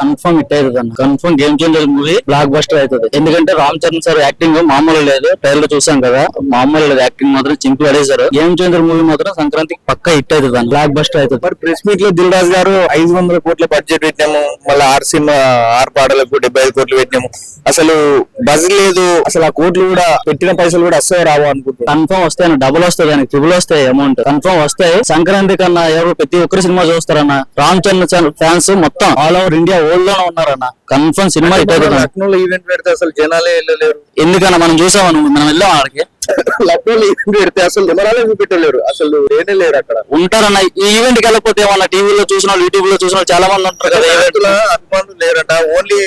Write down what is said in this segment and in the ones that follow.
Confirm hit అవుతుంది అన్న. Confirm game changer movie block buster అవుతుంది. ఎందుకంటే రామ్ చరణ్ సార్ యాక్టింగ్ మామూలు లేదు. ట్రైలర్ చూసాం కదా, మామూలు లేదు. యాక్టింగ్ మాత్రం చింపు పడేశారు. గేమ్ చేంజర్ మూవీ మాత్రం సంక్రాంతికి పక్కా హిట్ అవుతుంది అన్న. బ్లాక్ బస్టర్ అవుతుంది. మరి ప్రెస్ మీట్ లో దిల్ రాజు గారు 500 కోట్ల బడ్జెట్ పెట్టినాము, మళ్ళీ 6 పాటలకు 75 కోట్లు పెట్టినాము, అసలు బజ్ లేదు, అసలు ఆ కోట్లు కూడా పెట్టిన పైసలు కూడా వస్తాయో రావో అనుకుంటున్నాను. కన్ఫర్మ్ వస్తాయి, డబుల్ వస్తాయి, దానికి ట్రిబుల్ వస్తాయి, అమౌంట్ కన్ఫర్మ్ వస్తాయి. సంక్రాంతి కన్నా ఎవరు ప్రతి ఒక్కరు సినిమా చూస్తారన్న. రామ్ చరణ్ ఫ్యాన్స్ మొత్తం ఆల్ ఓవర్ ఇండియా వరల్డ్ లోనే ఉన్నారన్న. కన్ఫర్మ్ సినిమా హిట్ అవుతుంది. లక్నోలో ఈవెంట్ పెడితే అసలు జనాలే వెళ్ళలేరు. ఎందుకన్నా మనం చూసామను, మనం వెళ్ళాం ఆడికి. లక్నోలో ఈవెంట్ పెడితే అసలు నిమరాలే చూపెట్టలేరు, అసలు లేనే లేరు అక్కడ. ఉంటారన్న. ఈ ఈవెంట్ కి వెళ్ళకపోతే ఏమన్నా టీవీలో చూసిన యూట్యూబ్ లో చూసిన చాలా మంది ఉంటారు కదా. అభిమానులు లేరట, only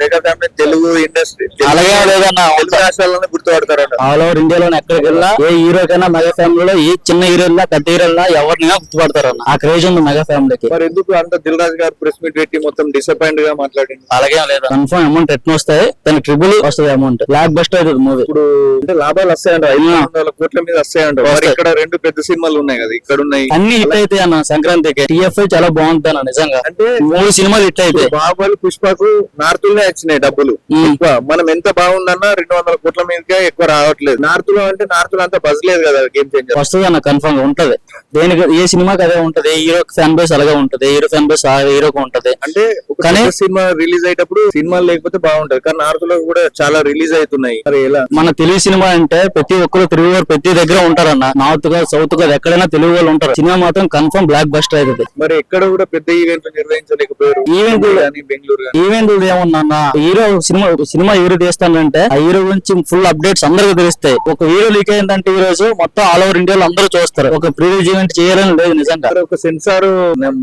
mega family Telugu industry అలాగే లేదన్న, తెలుగు రాష్ట్రాల్లోనే గుర్తుపడతారట. ఆల్ ఓవర్ ఇండియాలోనే ఎక్కడికి వెళ్ళా ఏ హీరోకైనా మెగా ఫ్యామిలీలో ఏ చిన్న హీరోలా పెద్ద హీరోలా ఎవరినైనా గుర్తుపడతారన్న. ఆ క్రేజ్ ఉంది మెగా ఫ్యామిలీకి. మరి ఎందుకు అంత దిల్ రాజు గారు ప్రెస్ మీట్ పెట్టి మొత్తం డిసప్పాయింట్ గా మాట్లాడింది? అలాగే లేదు, కన్ఫర్మ్ అమౌంట్ ఎట్లా వస్తాయి, దానికి ట్రిబుల్ వస్తుంది అమౌంట్. బ్లాక్ బస్టర్ అవుతుంది మూవీ. ఇప్పుడు అంటే లాభాలు వస్తాయంట, 500 కోట్ల మీద వస్తాయంట. మరి ఇక్కడ 2 పెద్ద సినిమాలు ఉన్నాయి కదా, ఇక్కడ ఉన్నాయి అన్ని హిట్ అయితే అన్న. సంక్రాంతికి TFI చాలా బాగుంది అన్న. నిజంగా అంటే 3 సినిమాలు హిట్ అయితే. బాహుబలి, పుష్పకు నార్త్ లోనే వచ్చినాయి డబ్బులు ఎక్కువ. మనం ఎంత బాగుందన్నా 200 కోట్ల మీదకే ఎక్కువ రావట్లేదు. నార్త్ లో అంటే నార్త్ లో అంతా బజ్ లేదు కదా. గేమ్ చేంజర్ వస్తుంది అన్న, కన్ఫర్మ్ గా ఉంటది. దేనికి ఏ సినిమాకి అదే ఉంటది. ఏ హీరో ఫ్యాన్ బేస్ అలాగే ఉంటది, హీరో ఫ్యాన్ బేస్ ఆ హీరోకి ఉంటది. అంటే కానీ సినిమా రిలీజ్ అయ్యేటప్పుడు సినిమాలు లేకపోతే బాగుంటది, కానీ నార్త్ లో కూడా చాలా రిలీజ్ అవుతున్నాయి. మరి ఎలా? మన తెలుగు సినిమా అంటే ప్రతి ఒక్కరు తెలుగు వారు ప్రతి దగ్గర ఉంటారన్న. నార్త్ గా సౌత్ గా ఎక్కడైనా తెలుగు వాళ్ళు ఉంటారు. సినిమా మాత్రం కన్ఫర్మ్ బ్లాక్ బస్టర్ అవుతుంది. మరి ఎక్కడ కూడా పెద్ద ఈవెంట్లు నిర్వహించలేకపోయారు. ఈవెంట్ కానీ బెంగళూరు ఈవెంట్లు ఏమన్నా హీరో సినిమా హీరో తీస్తానంటే ఆ హీరో గురించి ఫుల్ అప్డేట్స్ అందరికి తెలుస్తాయి. ఒక హీరో లీక్ అయిందంటే ఈ రోజు మొత్తం ఆల్ ఓవర్ ఇండియాలో అందరూ చూస్తారు. ఒక ప్రీవియస్ ఈవెంట్ చేయాలని లేదు నిజంగా. ఒక సెన్సార్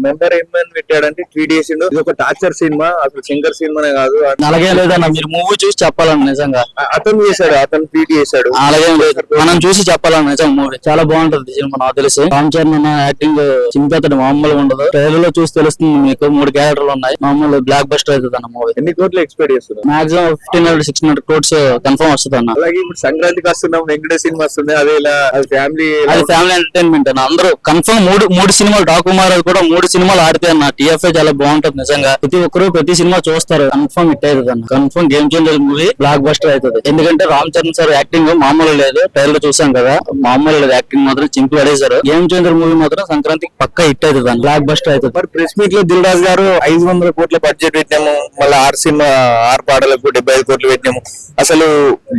మెంబర్ ఏమని పెట్టాడంటే ట్వీట్ చేసిండు, ఇది ఒక టార్చర్ సినిమా, అసలు శంకర్ సినిమానే కాదు. అలాగే లేదన్న, మీరు మూవీ చూసి చెప్పాలని నిజంగా. అతను చేశాడు, అతను ట్వీట్ చేశాడు. అలాగే లేదు, మనం చూసి చెప్పాలని నిజంగా. మూవీ చాలా బాగుంటది సినిమా. నాకు తెలిసి రామ్ చరణ్ యాక్టింగ్ చింపేతడు మామూలుగా ఉండదు. ట్రైలర్ లో చూసి తెలుస్తుంది మీకు. 3 క్యారెక్టర్లు ఉన్నాయి. మామూలు బ్లాక్ బస్టర్ అవుతుంది అన్న మూవీ. ఎన్ని కోట్లు ఎక్స్పెక్ట్ చేస్తున్నారు? మాక్సిమం 1500-1600 crores కన్ఫర్మ్ వస్తుంది అన్న. అలాగే ఇప్పుడు సంక్రాంతికి వస్తున్నాం, వెంకటేష్ సినిమా వస్తుంది, అదే ఇలా ఫ్యామిలీ ఎంటర్టైన్మెంట్ అన్న. అందరూ కన్ఫర్మ్ మూడు సినిమాలు డాకుమార్ కూడా 3 సినిమాలు ఆడితే అన్న. TFI చాలా బాగుంటది నిజంగా. ప్రతి ఒక్కరు ప్రతి సినిమా చూస్తారు. కన్ఫర్మ్ హిట్ అవుతుంది అన్న. Confirm game changer movie block buster అవుతుంది. ఎందుకంటే రామ్ చరణ్ సార్ యాక్టింగ్ మామూలు లేదు. ట్రైలర్ చూసాం కదా, మామూలు లేదు. యాక్టింగ్ మాత్రం చింపు పడేశారు. గేమ్ చేంజర్ మూవీ మాత్రం సంక్రాంతికి పక్కా హిట్ అవుతుంది అన్న. బ్లాక్ బస్టర్ అవుతుంది. మరి ప్రెస్ మీట్ లో దిల్ రాజు గారు 500 కోట్ల బడ్జెట్ పెట్టినాము, మళ్ళీ 6 పాటలకు 75 కోట్లు పెట్టినాము, అసలు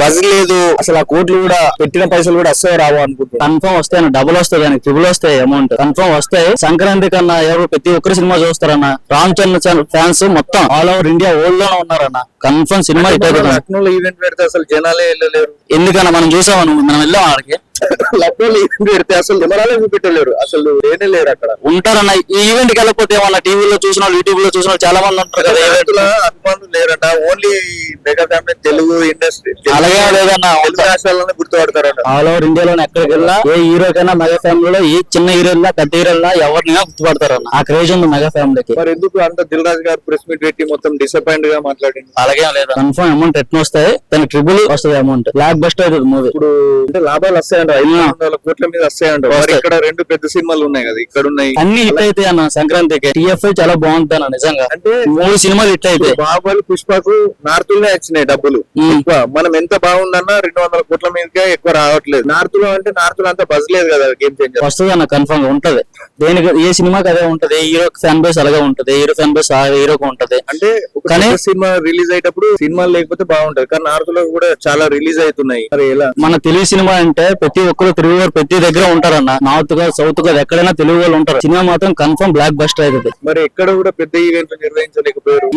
బజ్ లేదు, అసలు ఆ కోట్లు కూడా పెట్టిన పైసలు కూడా వస్తాయో రావో అనుకుంటున్నాను. కన్ఫర్మ్ వస్తాయి, డబుల్ వస్తాయి, దానికి ట్రిబుల్ వస్తాయి, అమౌంట్ కన్ఫర్మ్ వస్తాయి. సంక్రాంతి కన్నా ఎవరు ప్రతి ఒక్కరు సినిమా చూస్తారన్న. రామ్ చరణ్ ఫ్యాన్స్ మొత్తం ఆల్ ఓవర్ ఇండియా వరల్డ్ లోనే ఉన్నారన్న. కన్ఫర్మ్ సినిమా హిట్ అవుతుంది. లక్నోలో ఈవెంట్ పెడితే అసలు జనాలే వెళ్ళలేరు. ఎందుకన్నా మనం చూసామను, మనం వెళ్ళాం ఆడికి. లక్నోలో ఈవెంట్ పెడితే అసలు నిమరాలే చూపెట్టలేరు, అసలు లేనే లేరు అక్కడ. ఉంటారన్న. ఈ ఈవెంట్ కి వెళ్ళకపోతే ఏమన్నా టీవీలో చూసిన యూట్యూబ్ లో చూసిన చాలా మంది ఉంటారు కదా. అభిమానులు లేరట, only mega family Telugu industry అలాగే లేదన్న, తెలుగు రాష్ట్రాల్లోనే గుర్తుపడతారట. ఆల్ ఓవర్ ఇండియాలోనే ఎక్కడికి వెళ్ళా ఏ హీరోకైనా మెగా ఫ్యామిలీలో ఏ చిన్న హీరోలా పెద్ద హీరోలా ఎవరినైనా గుర్తుపడతారన్న. ఆ క్రేజ్ ఉంది మెగా ఫ్యామిలీకి. మరి ఎందుకు అంత దిల్ రాజు గారు ప్రెస్ మీట్ పెట్టి మొత్తం డిసప్పాయింట్ గా మాట్లాడింది? అలాగే లేదు, కన్ఫర్మ్ అమౌంట్ ఎట్లా వస్తాయి, దానికి ట్రిబుల్ వస్తుంది అమౌంట్. బ్లాక్ బస్టర్ అవుతుంది మూవీ. ఇప్పుడు అంటే లాభాలు వస్తాయంట, 500 కోట్ల మీద వస్తాయంట. మరి ఇక్కడ 2 పెద్ద సినిమాలు ఉన్నాయి కదా, ఇక్కడ ఉన్నాయి అన్ని హిట్ అయితే అన్న. సంక్రాంతికి TFI చాలా బాగుంది అన్న. నిజంగా అంటే 3 సినిమాలు హిట్ అయితే. బాహుబలి, పుష్పకు నార్త్ లోనే వచ్చినాయి డబ్బులు ఎక్కువ. మనం ఎంత బాగుందన్నా 200 కోట్ల మీదకే ఎక్కువ రావట్లేదు. నార్త్ లో అంటే నార్త్ లో అంతా బజ్ లేదు కదా. గేమ్ చేంజర్ వస్తుంది అన్న, కన్ఫర్మ్ గా ఉంటది. దేనికి ఏ సినిమాకి అదే ఉంటది. ఏ హీరో ఫ్యాన్ బేస్ అలాగే ఉంటది, హీరో ఫ్యాన్ బేస్ ఆ హీరోకి ఉంటది. అంటే కానీ సినిమా రిలీజ్ అయ్యేటప్పుడు సినిమాలు లేకపోతే బాగుంటది, కానీ నార్త్ లో కూడా చాలా రిలీజ్ అవుతున్నాయి. మరి ఎలా? మన తెలుగు సినిమా అంటే ప్రతి ఒక్కరు తెలుగు వారు ప్రతి దగ్గర ఉంటారన్న. నార్త్ గా సౌత్ గా ఎక్కడైనా తెలుగు వాళ్ళు ఉంటారు. సినిమా మాత్రం కన్ఫర్మ్ బ్లాక్ బస్టర్ అవుతుంది. మరి ఎక్కడ కూడా పెద్ద ఈవెంట్లు నిర్వహించలేకపోయారు.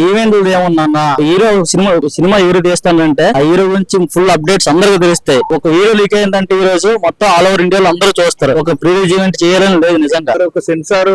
ఈవెంట్లు ఏమన్నా హీరో సినిమా హీరో తీస్తానంటే ఆ హీరో గురించి ఫుల్ అప్డేట్స్ అందరికి తెలుస్తాయి. ఒక హీరో లీక్ అయిందంటే ఈ రోజు మొత్తం ఆల్ ఓవర్ ఇండియాలో అందరూ చూస్తారు. ఒక ప్రీవియస్ ఈవెంట్ చేయాలని లేదు నిజంగా. ఒక సెన్సార్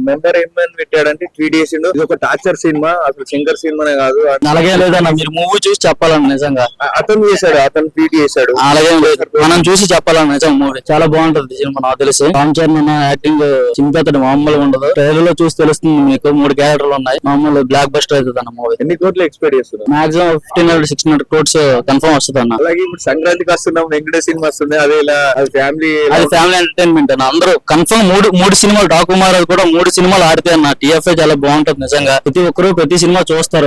మెంబర్ ఏమని పెట్టాడంటే ట్వీట్ చేసిండు, ఇది ఒక టార్చర్ సినిమా, అసలు శంకర్ సినిమానే కాదు. అలాగే లేదన్న, మీరు మూవీ చూసి చెప్పాలని నిజంగా. అతను చేశాడు, అతను ట్వీట్ చేశాడు. అలాగే లేదు, మనం చూసి చెప్పాలని నిజంగా. మూవీ చాలా బాగుంటది సినిమా. నాకు తెలిసి రామ్ చరణ్ యాక్టింగ్ చింపేతడు మామూలుగా ఉండదు. ట్రైలర్ లో చూసి తెలుస్తుంది మీకు. 3 థియేటర్లు ఉన్నాయి. మామూలు బ్లాక్ బస్టర్ అవుతుంది అన్న మూవీ. ఎన్ని కోట్లు ఎక్స్పెక్ట్ చేస్తున్నారు? మాక్సిమం 1500-1600 crores కన్ఫర్మ్ వస్తుంది అన్న. అలాగే ఇప్పుడు సంక్రాంతికి వస్తున్నాం, వెంకటేష్ సినిమా వస్తుంది, అదే ఇలా ఫ్యామిలీ అది ఫ్యామిలీ ఎంటర్టైన్మెంట్ అన్న. అందరూ కన్ఫర్మ్ మూడు సినిమాలు డాకుమార్ కూడా 3 సినిమాలు ఆడితే అన్న. TFI చాలా బాగుంటది నిజంగా. ప్రతి ఒక్కరు ప్రతి సినిమా చూస్తారు.